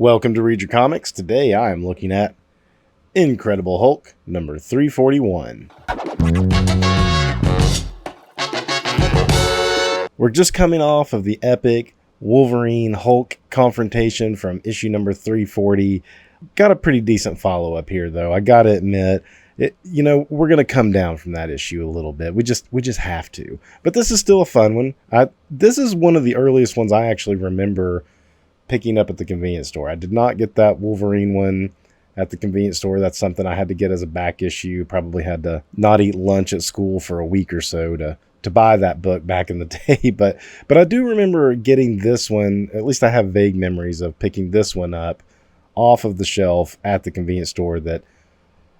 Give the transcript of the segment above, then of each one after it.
Welcome to Read Your Comics. Today I am looking at Incredible Hulk number 341. We're just coming off of the epic Wolverine Hulk confrontation from issue number 340. Got a pretty decent follow-up here, though. I gotta admit, we're gonna come down from that issue a little bit. We just have to. But this is still a fun one. This is one of the earliest ones I actually remember picking up at the convenience store. I did not get that Wolverine one at the convenience store. That's something I had to get as a back issue. Probably had to not eat lunch at school for a week or so to buy that book back in the day. But I do remember getting this one. At least I have vague memories of picking this one up off of the shelf at the convenience store that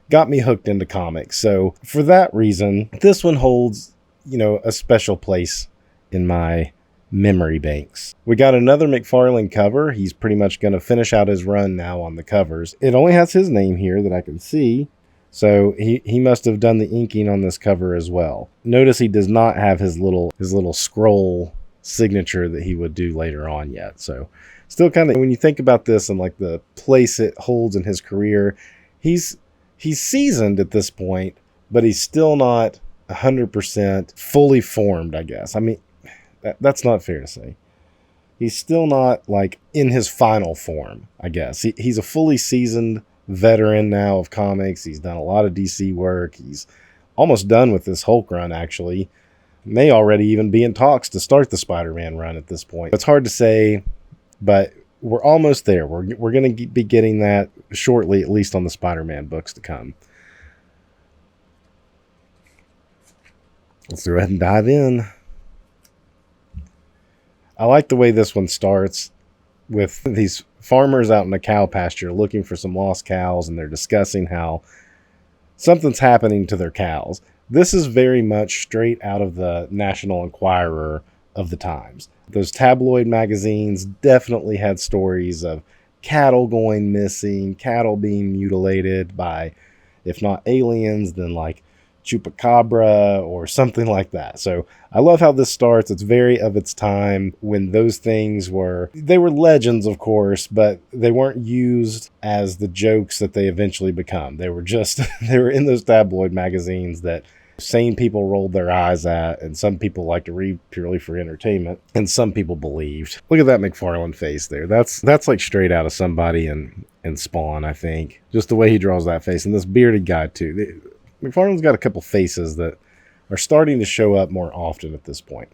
got me hooked into comics. So for that reason, this one holds, a special place in my memory banks. We got another McFarlane cover. He's pretty much going to finish out his run now on the covers. It only has his name here that I can see, so he must have done the inking on this cover as well. Notice he does not have his little scroll signature that he would do later on yet. So still kind of, when you think about this and like the place it holds in his career, he's seasoned at this point, but he's still not 100% fully formed, I guess. I mean, that's not fair to say. He's still not like in his final form, I guess. He's a fully seasoned veteran now of comics. He's done a lot of DC work. He's almost done with this Hulk run, actually. May already even be in talks to start the Spider-Man run at this point. It's hard to say, but we're almost there. We're going to be getting that shortly, at least on the Spider-Man books to come. Let's go ahead and dive in. I like the way this one starts with these farmers out in a cow pasture looking for some lost cows, and they're discussing how something's happening to their cows. This is very much straight out of the National Enquirer of the times. Those tabloid magazines definitely had stories of cattle going missing, cattle being mutilated by, if not aliens, then like chupacabra or something like that. So I love how this starts. It's very of its time when those things were legends, of course, but they weren't used as the jokes that they eventually become. They were in those tabloid magazines that sane people rolled their eyes at, and some people like to read purely for entertainment, and some people believed. Look at that McFarlane face there. That's like straight out of somebody in Spawn, I think. Just the way he draws that face, and this bearded guy too. McFarlane's got a couple faces that are starting to show up more often at this point.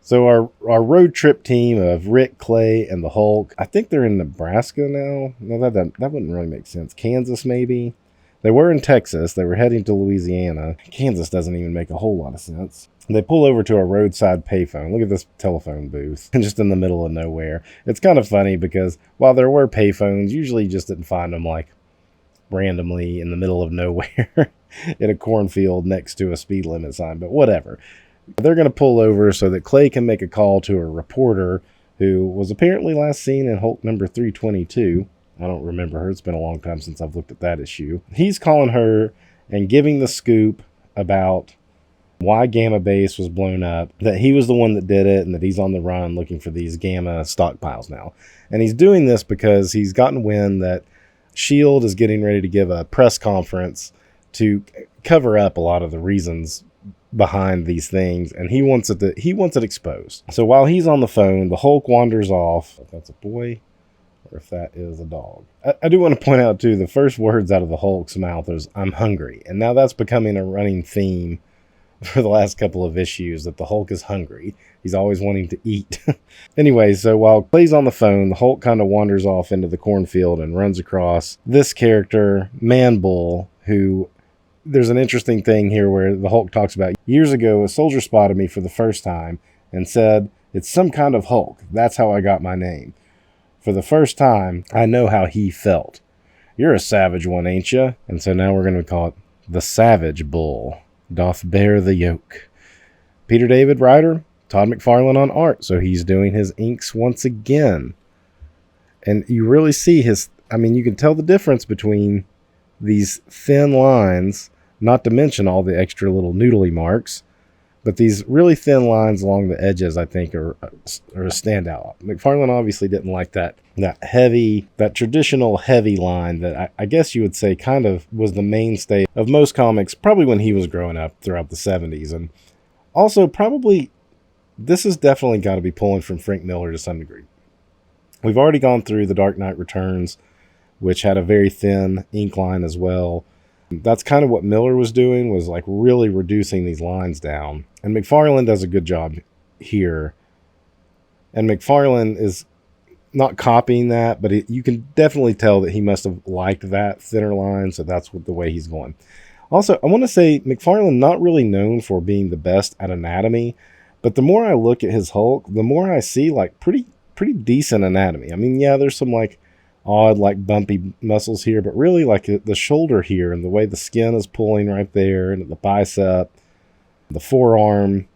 So our road trip team of Rick, Clay, and the Hulk, I think they're in Nebraska now. No, that wouldn't really make sense. Kansas, maybe? They were in Texas. They were heading to Louisiana. Kansas doesn't even make a whole lot of sense. They pull over to a roadside payphone. Look at this telephone booth, just in the middle of nowhere. It's kind of funny because while there were payphones, usually you just didn't find them like randomly in the middle of nowhere in a cornfield next to a speed limit sign, but whatever. They're going to pull over so that Clay can make a call to a reporter who was apparently last seen in Hulk number 322. I don't remember her. It's been a long time since I've looked at that issue. He's calling her and giving the scoop about why Gamma Base was blown up, that he was the one that did it, and that he's on the run looking for these Gamma stockpiles now. And he's doing this because he's gotten wind that S.H.I.E.L.D. is getting ready to give a press conference to cover up a lot of the reasons behind these things, and he wants it exposed. So while he's on the phone, the Hulk wanders off. If that's a boy or if that is a dog. I do want to point out too, the first words out of the Hulk's mouth is "I'm hungry," and now that's becoming a running theme for the last couple of issues, that the Hulk is hungry. He's always wanting to eat. Anyway, so while Clay's on the phone, the Hulk kind of wanders off into the cornfield and runs across this character, Man Bull, who there's an interesting thing here where the Hulk talks about, years ago, a soldier spotted me for the first time and said, "It's some kind of Hulk. That's how I got my name. For the first time, I know how he felt. You're a savage one, ain't you?" And so now we're going to call it the Savage Bull doth bear the yoke. Peter David writer, Todd McFarlane on art. So he's doing his inks once again. And you really see you can tell the difference between these thin lines, not to mention all the extra little noodly marks. But these really thin lines along the edges, I think, are a standout. McFarlane obviously didn't like that heavy, that traditional heavy line that I guess you would say kind of was the mainstay of most comics, probably when he was growing up throughout the 70s. And also probably this has definitely got to be pulling from Frank Miller to some degree. We've already gone through The Dark Knight Returns, which had a very thin ink line as well. That's kind of what Miller was doing, was like really reducing these lines down. And McFarlane does a good job here. And McFarlane is not copying that, but you can definitely tell that he must have liked that thinner line, so that's the way he's going. Also, I want to say McFarlane not really known for being the best at anatomy, but the more I look at his Hulk, the more I see like pretty decent anatomy. I mean, yeah, there's some like odd, like bumpy muscles here, but really like the shoulder here and the way the skin is pulling right there and the bicep, the forearm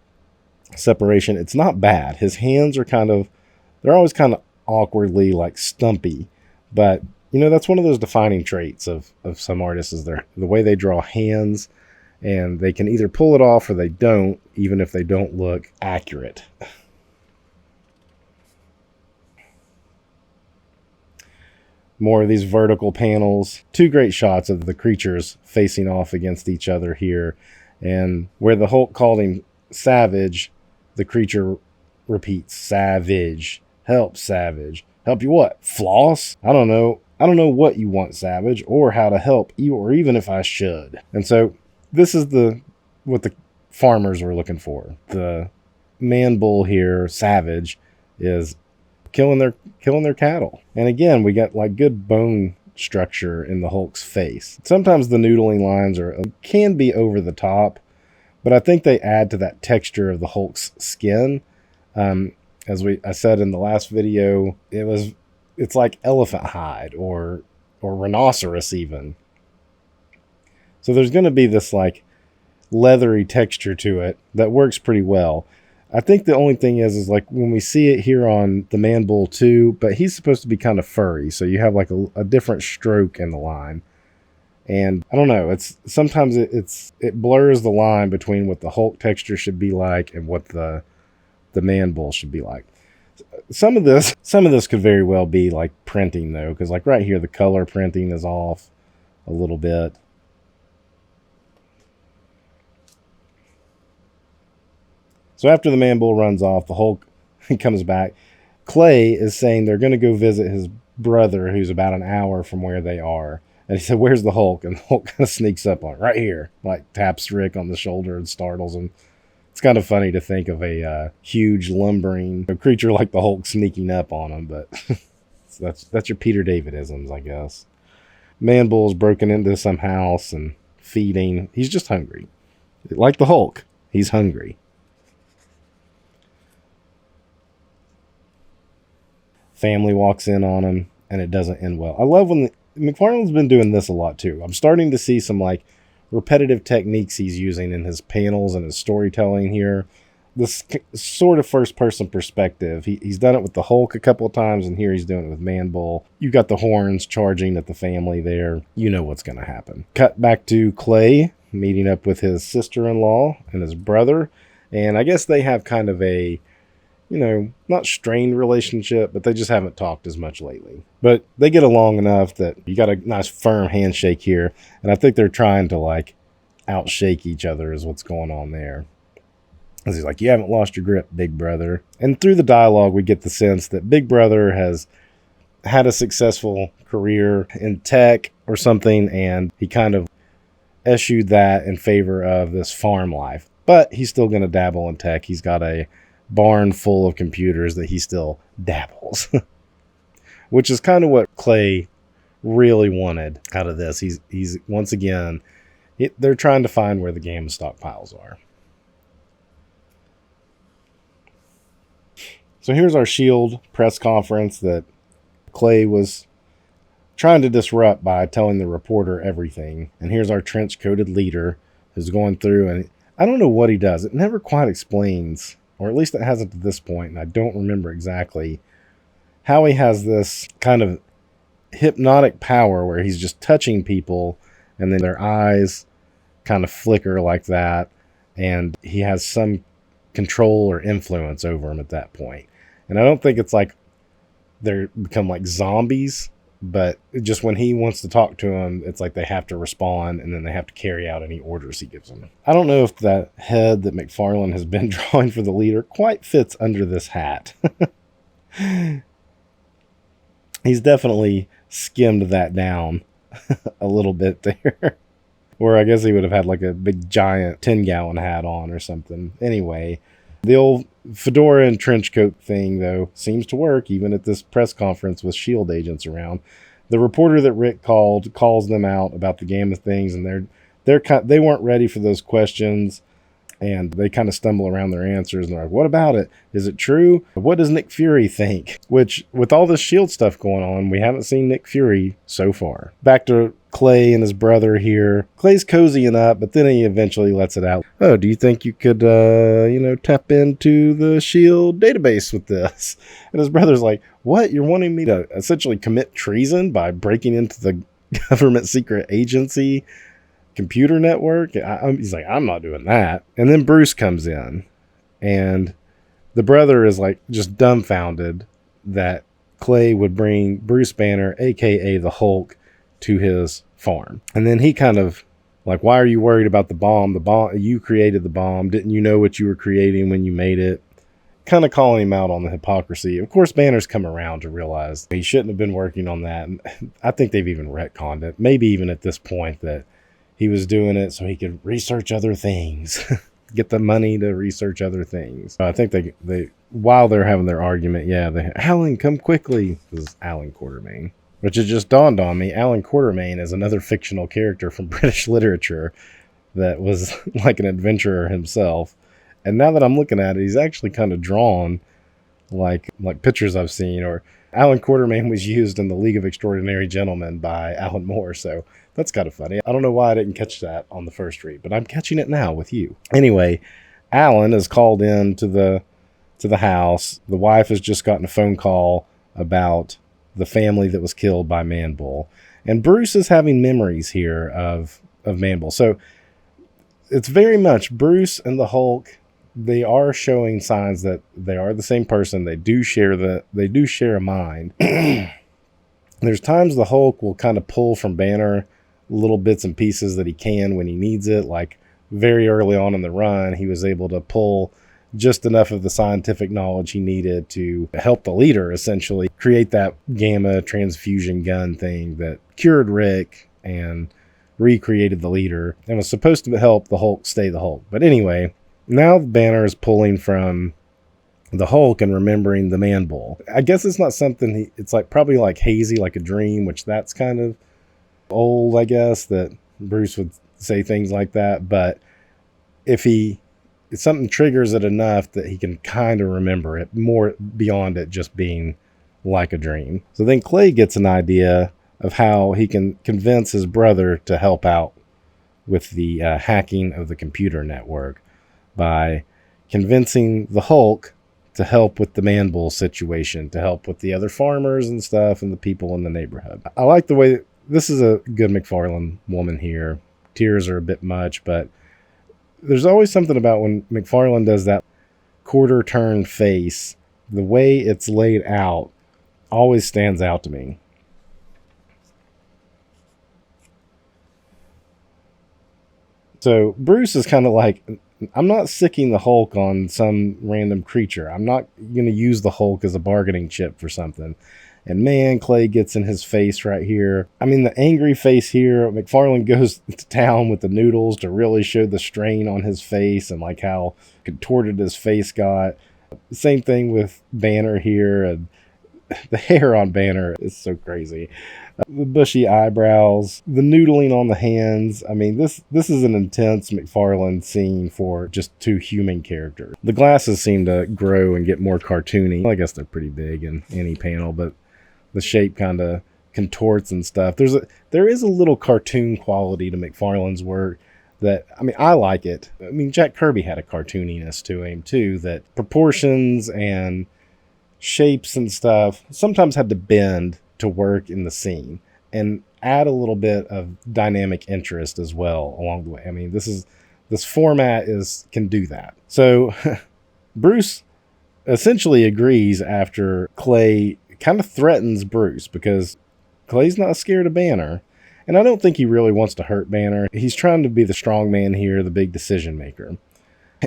separation, it's not bad. His hands are they're always kind of awkwardly like stumpy, but you know, that's one of those defining traits of some artists is the way they draw hands, and they can either pull it off or they don't, even if they don't look accurate. More of these vertical panels. Two great shots of the creatures facing off against each other here. And where the Hulk called him Savage, the creature repeats, Savage. Help, Savage. Help you what? Floss? I don't know. I don't know what you want, Savage, or how to help you, or even if I should. And so this is what the farmers were looking for. The man bull here, Savage, is killing their cattle. And again, we got like good bone structure in the Hulk's face. Sometimes the noodling lines can be over the top, but I think they add to that texture of the Hulk's skin. As I said in the last video, it's like elephant hide or rhinoceros even. So there's going to be this like leathery texture to it that works pretty well. I think the only thing is like when we see it here on the Man Bull 2, but he's supposed to be kind of furry, so you have like a different stroke in the line. And I don't know, sometimes it blurs the line between what the Hulk texture should be like and what the Man Bull should be like. Some of this could very well be like printing though, because like right here the color printing is off a little bit. So after the Man Bull runs off, the Hulk comes back. Clay is saying they're going to go visit his brother, who's about an hour from where they are. And he said, "Where's the Hulk?" And the Hulk kind of sneaks up on it, right here, like taps Rick on the shoulder and startles him. It's kind of funny to think of a huge lumbering creature like the Hulk sneaking up on him, but that's your Peter David-isms, I guess. Man Bull's broken into some house and feeding. He's just hungry. Like the Hulk, he's hungry. Family walks in on him, and it doesn't end well. I love when McFarlane's been doing this a lot too. I'm starting to see some like repetitive techniques he's using in his panels and his storytelling here. This sort of first-person perspective. He's done it with the Hulk a couple of times, and here he's doing it with Man Bull. You got the horns charging at the family there. You know what's going to happen. Cut back to Clay meeting up with his sister-in-law and his brother, and I guess they have kind of a, not strained relationship, but they just haven't talked as much lately. But they get along enough that you got a nice firm handshake here, and I think they're trying to like outshake each other is what's going on there. As he's like, "You haven't lost your grip, Big Brother." And through the dialogue, we get the sense that Big Brother has had a successful career in tech or something, and he kind of eschewed that in favor of this farm life. But he's still going to dabble in tech. He's got a barn full of computers that he still dabbles, which is kind of what Clay really wanted out of this. He's once again, they're trying to find where the game stockpiles are. So here's our S.H.I.E.L.D. press conference that Clay was trying to disrupt by telling the reporter everything. And here's our trench-coated leader who's going through, and I don't know what he does. It never quite explains, or at least it hasn't to this point, and I don't remember exactly how he has this kind of hypnotic power where he's just touching people and then their eyes kind of flicker like that, and he has some control or influence over him at that point. And I don't think it's like they become like zombies, but just when he wants to talk to him, it's like they have to respond, and then they have to carry out any orders he gives them. I don't know if that head that McFarlane has been drawing for the leader quite fits under this hat. He's definitely skimmed that down a little bit there. Or I guess he would have had like a big giant 10-gallon hat on or something. Anyway, the old fedora and trench coat thing, though, seems to work even at this press conference with S.H.I.E.L.D. agents around. The reporter that Rick calls them out about the game of things, and they weren't ready for those questions, and they kind of stumble around their answers, and they're like, what about it? Is it true? What does Nick Fury think? Which, with all this S.H.I.E.L.D. stuff going on, we haven't seen Nick Fury so far. Back to Clay and his brother here. Clay's cozying up, but then he eventually lets it out. Oh, do you think you could, tap into the S.H.I.E.L.D. database with this? And his brother's like, what? You're wanting me to essentially commit treason by breaking into the government secret agency computer network? He's like, I'm not doing that. And then Bruce comes in, and the brother is like just dumbfounded that Clay would bring Bruce Banner, aka the Hulk, to his farm. And then he kind of like, why are you worried about the bomb? You created the bomb. Didn't you know what you were creating when you made it? Kind of calling him out on the hypocrisy. Of course, Banner's come around to realize he shouldn't have been working on that. And I think they've even retconned it, maybe even at this point, that he was doing it so he could research other things, get the money to research other things. I think they while they're having their argument, Alan, come quickly. This is Alan Quatermain. Which it just dawned on me, Alan Quatermain is another fictional character from British literature that was like an adventurer himself. And now that I'm looking at it, he's actually kind of drawn like pictures I've seen. Or Alan Quatermain was used in The League of Extraordinary Gentlemen by Alan Moore. So that's kind of funny. I don't know why I didn't catch that on the first read, but I'm catching it now with you. Anyway, Alan is called in to the house. The wife has just gotten a phone call about the family that was killed by Man-Bull. And Bruce is having memories here of Man-Bull. So it's very much Bruce and the Hulk. They are showing signs that they are the same person. They do share a mind. There's times the Hulk will kind of pull from Banner little bits and pieces that he can when he needs it. Like very early on in the run, he was able to pull just enough of the scientific knowledge he needed to help the leader essentially create that gamma transfusion gun thing that cured Rick and recreated the leader and was supposed to help the Hulk stay the Hulk. But anyway, now Banner is pulling from the Hulk and remembering the Man-Bull. I guess it's not something it's like probably like hazy, like a dream, which that's kind of old, I guess, that Bruce would say things like that. But if something triggers it enough that he can kind of remember it more beyond it just being like a dream. So then Clay gets an idea of how he can convince his brother to help out with the hacking of the computer network by convincing the Hulk to help with the Man-Bull situation, to help with the other farmers and stuff and the people in the neighborhood. I like the way this is a good McFarlane woman here. Tears are a bit much, but there's always something about when McFarlane does that quarter turn face, the way it's laid out always stands out to me. So Bruce is kind of like, I'm not sicking the Hulk on some random creature. I'm not going to use the Hulk as a bargaining chip for something. And man, Clay gets in his face right here. I mean, the angry face here, McFarlane goes to town with the noodles to really show the strain on his face and like how contorted his face got. Same thing with Banner here. And the hair on Banner is so crazy. The bushy eyebrows, the noodling on the hands. I mean, this is an intense McFarlane scene for just two human characters. The glasses seem to grow and get more cartoony. Well, I guess they're pretty big in any panel, but the shape kind of contorts and stuff. There is a little cartoon quality to McFarlane's work that, I mean, I like it. I mean, Jack Kirby had a cartooniness to him too, that proportions and shapes and stuff sometimes had to bend to work in the scene and add a little bit of dynamic interest as well along the way. I mean, this is this format can do that. So Bruce essentially agrees after Clay kind of threatens Bruce, because Clay's not scared of Banner. And I don't think he really wants to hurt Banner. He's trying to be the strong man here, the big decision maker.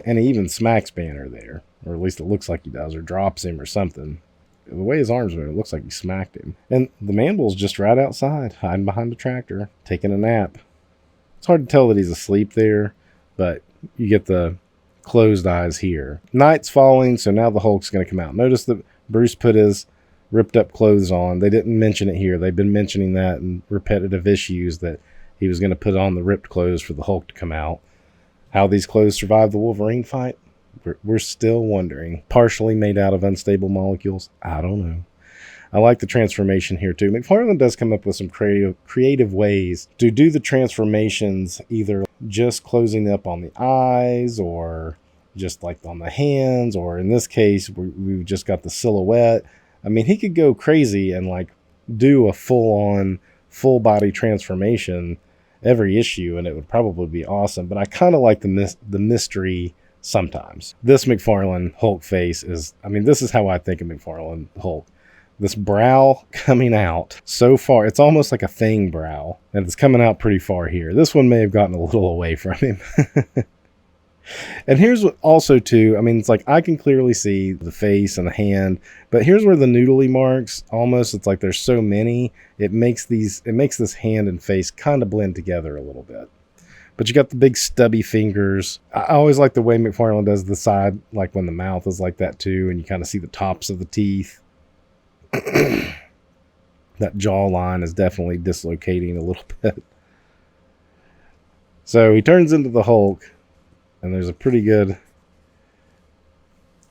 And he even smacks Banner there, or at least it looks like he does, or drops him or something. The way his arms move, it looks like he smacked him. And the man-bull's just right outside, hiding behind the tractor, taking a nap. It's hard to tell that he's asleep there, but you get the closed eyes here. Night's falling, so now the Hulk's going to come out. Notice that Bruce put his ripped up clothes on. They didn't mention it here. They've been mentioning that in repetitive issues, that he was going to put on the ripped clothes for the Hulk to come out. How these clothes survived the Wolverine fight, we're still wondering. Partially made out of unstable molecules? I don't know. I like the transformation here too. McFarlane does come up with some creative ways to do the transformations, either just closing up on the eyes, or just like on the hands, or in this case, we've just got the silhouette. I mean, he could go crazy and like do a full-on, full-body transformation every issue, and it would probably be awesome. But I kind of like the mystery sometimes. This McFarlane Hulk face is, I mean, this is how I think of McFarlane Hulk. This brow coming out so far, it's almost like a fang brow, and it's coming out pretty far here. This one may have gotten a little away from him. And here's what also too, I mean, it's like I can clearly see the face and the hand, but here's where the noodly marks, almost, it's like there's so many, it makes this hand and face kind of blend together a little bit. But you got the big stubby fingers. I always like the way McFarlane does the side, like when the mouth is like that too, and you kind of see the tops of the teeth. That jawline is definitely dislocating a little bit. So he turns into the Hulk, and there's a pretty good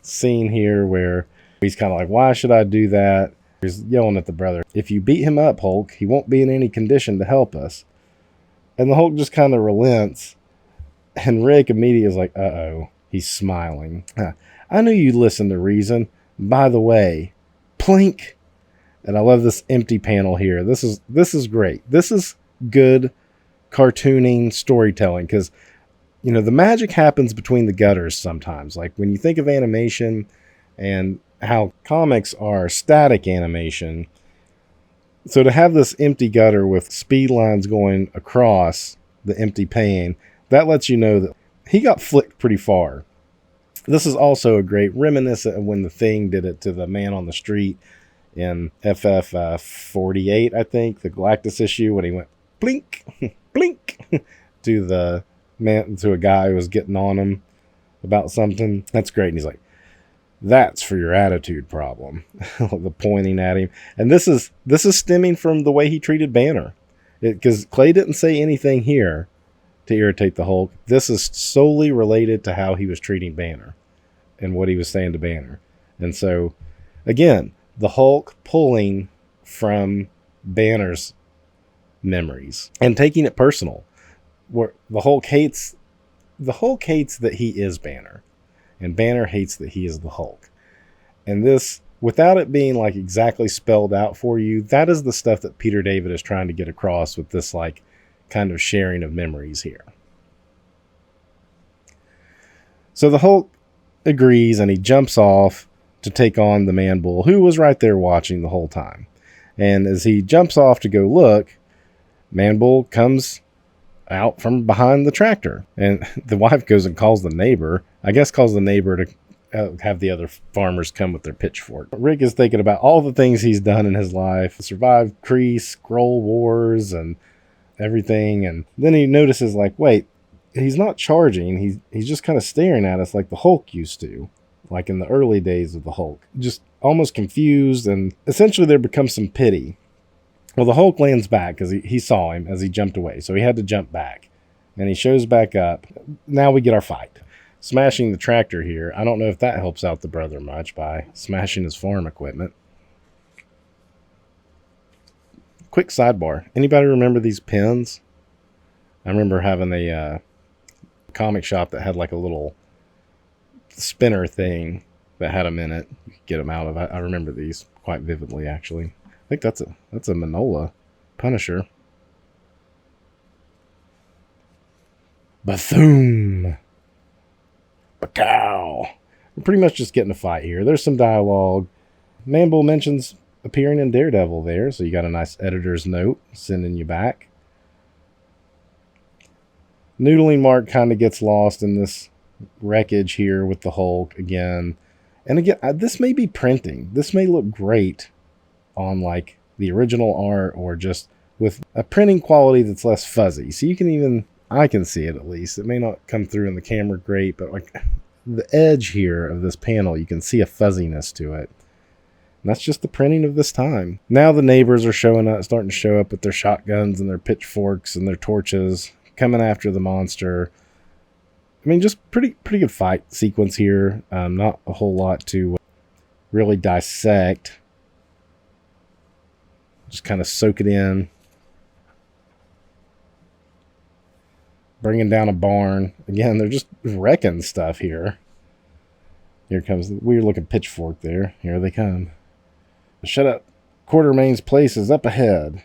scene here where he's kind of like, why should I do that? He's yelling at the brother, if you beat him up, Hulk, he won't be in any condition to help us. And the Hulk just kind of relents, and Rick immediately is like, uh-oh, he's smiling. I knew you'd listen to reason. By the way, plink. And I love this empty panel here. This is great. This is good cartooning storytelling, because you know, the magic happens between the gutters sometimes. Like when you think of animation and how comics are static animation, so to have this empty gutter with speed lines going across the empty pane, that lets you know that he got flicked pretty far. This is also a great reminiscent of when the Thing did it to the man on the street in FF 48, I think, the Galactus issue, when he went blink, blink to the man, to a guy who was getting on him about something. That's great. And he's like, that's for your attitude problem. The pointing at him. And this is stemming from the way he treated Banner, because Clay didn't say anything here to irritate the Hulk. This is solely related to how he was treating Banner and what he was saying to Banner. And so again, the Hulk pulling from Banner's memories and taking it personal, where the Hulk hates that he is Banner, and Banner hates that he is the Hulk. And this, without it being like exactly spelled out for you, that is the stuff that Peter David is trying to get across with this like kind of sharing of memories here. So the Hulk agrees, and he jumps off to take on the Man-Bull, who was right there watching the whole time. And as he jumps off to go look, Man-Bull comes out from behind the tractor, and the wife goes and calls the neighbor. I guess calls the neighbor to have the other farmers come with their pitchfork. Rick is thinking about all the things he's done in his life, survived Kree, Skrull Wars, and everything. And then he notices, like, wait, he's not charging. He's just kind of staring at us like the Hulk used to, like in the early days of the Hulk. Just almost confused, and essentially there becomes some pity. Well, the Hulk lands back because he saw him as he jumped away, so he had to jump back. And he shows back up. Now we get our fight. Smashing the tractor here. I don't know if that helps out the brother much by smashing his farm equipment. Quick sidebar. Anybody remember these pins? I remember having a comic shop that had like a little spinner thing that had them in it. You could get them out of. I remember these quite vividly, actually. I think that's a Manola Punisher. Bethune. Bacow. We're pretty much just getting a fight here. There's some dialogue. Man-Bull mentions appearing in Daredevil there, so you got a nice editor's note sending you back. Noodling Mark kind of gets lost in this wreckage here with the Hulk again. And again, this may be printing. This may look great on like the original art or just with a printing quality that's less fuzzy. So you can even, I can see it at least. It may not come through in the camera great, but like the edge here of this panel, you can see a fuzziness to it. And that's just the printing of this time. Now the neighbors are starting to show up with their shotguns and their pitchforks and their torches, coming after the monster. I mean, just pretty good fight sequence here. Not a whole lot to really dissect. Just kind of soak it in. Bringing down a barn. Again, they're just wrecking stuff here. Here comes the weird looking pitchfork there. Here they come. Shut up. Quartermain's place is up ahead.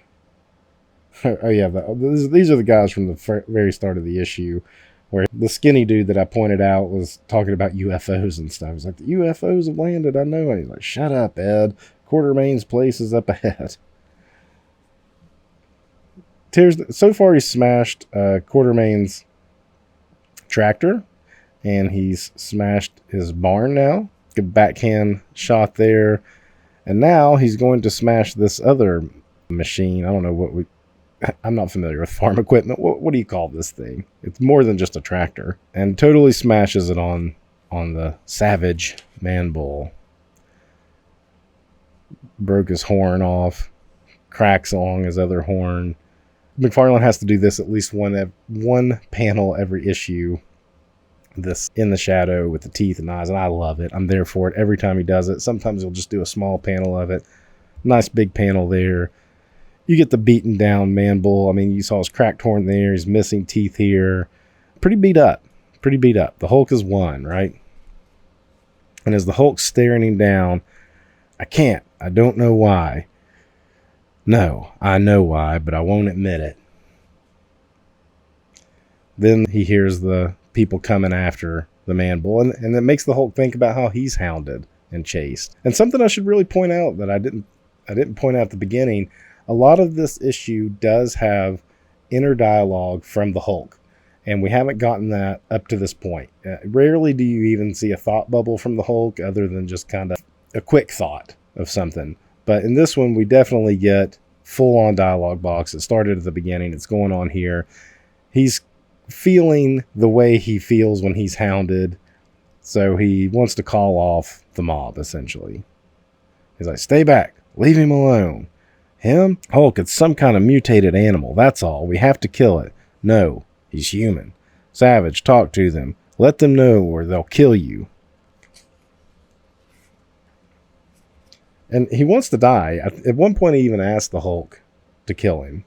Oh yeah, these are the guys from the very start of the issue, where the skinny dude that I pointed out was talking about UFOs and stuff. He's like, the UFOs have landed, I know. And he's like, shut up, Ed. Quartermain's place is up ahead. So far he's smashed Quartermain's tractor, and he's smashed his barn now. Good backhand shot there. And now he's going to smash this other machine. I don't know I'm not familiar with farm equipment. What do you call this thing? It's more than just a tractor. And totally smashes it on the savage Man-Bull. Broke his horn off. Cracks along his other horn. McFarlane has to do this at least one panel every issue. This in the shadow with the teeth and eyes, and I love it. I'm there for it every time he does it. Sometimes he'll just do a small panel of it. Nice big panel there. You get the beaten down Man-Bull. I mean, you saw his cracked horn there. He's missing teeth here. Pretty beat up. The Hulk has won, right? And as the Hulk's staring him down, I don't know why. No, I know why, but I won't admit it. Then he hears the people coming after the Man-Bull, and it makes the Hulk think about how he's hounded and chased. And something I should really point out that I didn't point out at the beginning, a lot of this issue does have inner dialogue from the Hulk, and we haven't gotten that up to this point. Rarely do you even see a thought bubble from the Hulk other than just kind of a quick thought of something. But in this one, we definitely get full-on dialogue box. It started at the beginning. It's going on here. He's feeling the way he feels when he's hounded, so he wants to call off the mob, essentially. He's like, stay back. Leave him alone. Him? Hulk, it's some kind of mutated animal. That's all. We have to kill it. No, he's human. Savage, talk to them. Let them know or they'll kill you. And he wants to die. At one point, he even asked the Hulk to kill him.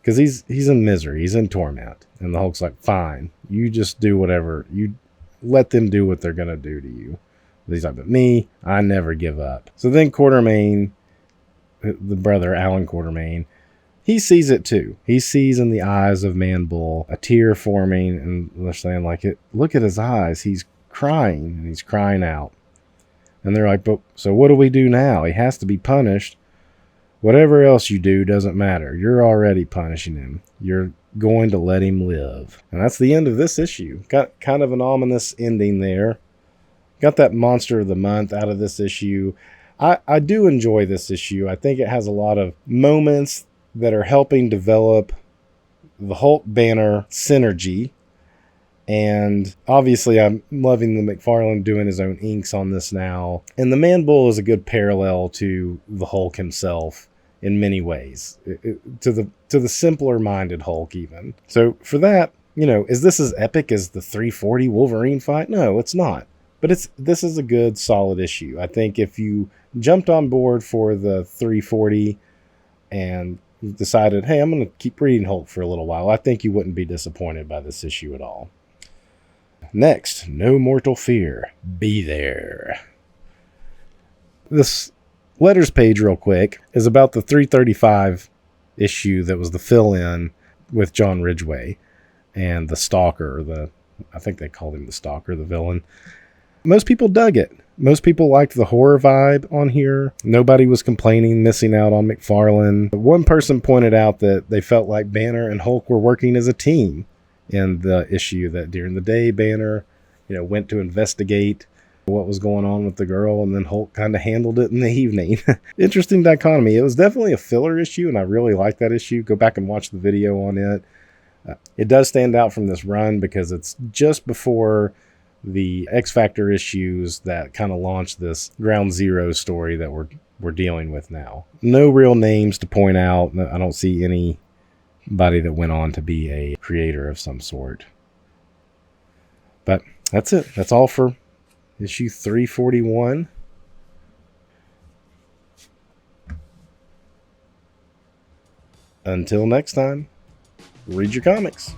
Because he's in misery. He's in torment. And the Hulk's like, fine. You just do whatever. You let them do what they're going to do to you. But he's like, but me, I never give up. So then Quartermain, the brother, Alan Quartermain, he sees it too. He sees in the eyes of Man-Bull a tear forming. And they're saying, like, look at his eyes. He's crying. And he's crying out. And they're like, but so what do we do now? He has to be punished. Whatever else you do doesn't matter. You're already punishing him. You're going to let him live. And that's the end of this issue. Got kind of an ominous ending there. Got that monster of the month out of this issue. I do enjoy this issue. I think it has a lot of moments that are helping develop the Hulk Banner synergy. And obviously I'm loving the McFarlane doing his own inks on this now. And the Man-Bull is a good parallel to the Hulk himself in many ways, to the simpler minded Hulk even. So for that, is this as epic as the 340 Wolverine fight? No, it's not. But this is a good solid issue. I think if you jumped on board for the 340 and decided, hey, I'm going to keep reading Hulk for a little while, I think you wouldn't be disappointed by this issue at all. Next, No Mortal Fear. Be there. This letters page, real quick, is about the 335 issue that was the fill-in with John Ridgway. and the Stalker, I think they called him the Stalker, the villain. Most people dug it. Most people liked the horror vibe on here. Nobody was complaining, missing out on McFarlane. One person pointed out that they felt like Banner and Hulk were working as a team in the issue, that during the day, Banner, went to investigate what was going on with the girl, and then Hulk kind of handled it in the evening. Interesting dichotomy. It was definitely a filler issue, and I really liked that issue. Go back and watch the video on it. It does stand out from this run because it's just before the X Factor issues that kind of launched this Ground Zero story that we're dealing with now. No real names to point out. I don't see anybody that went on to be a creator of some sort. But that's it. That's all for issue 341. Until next time, read your comics.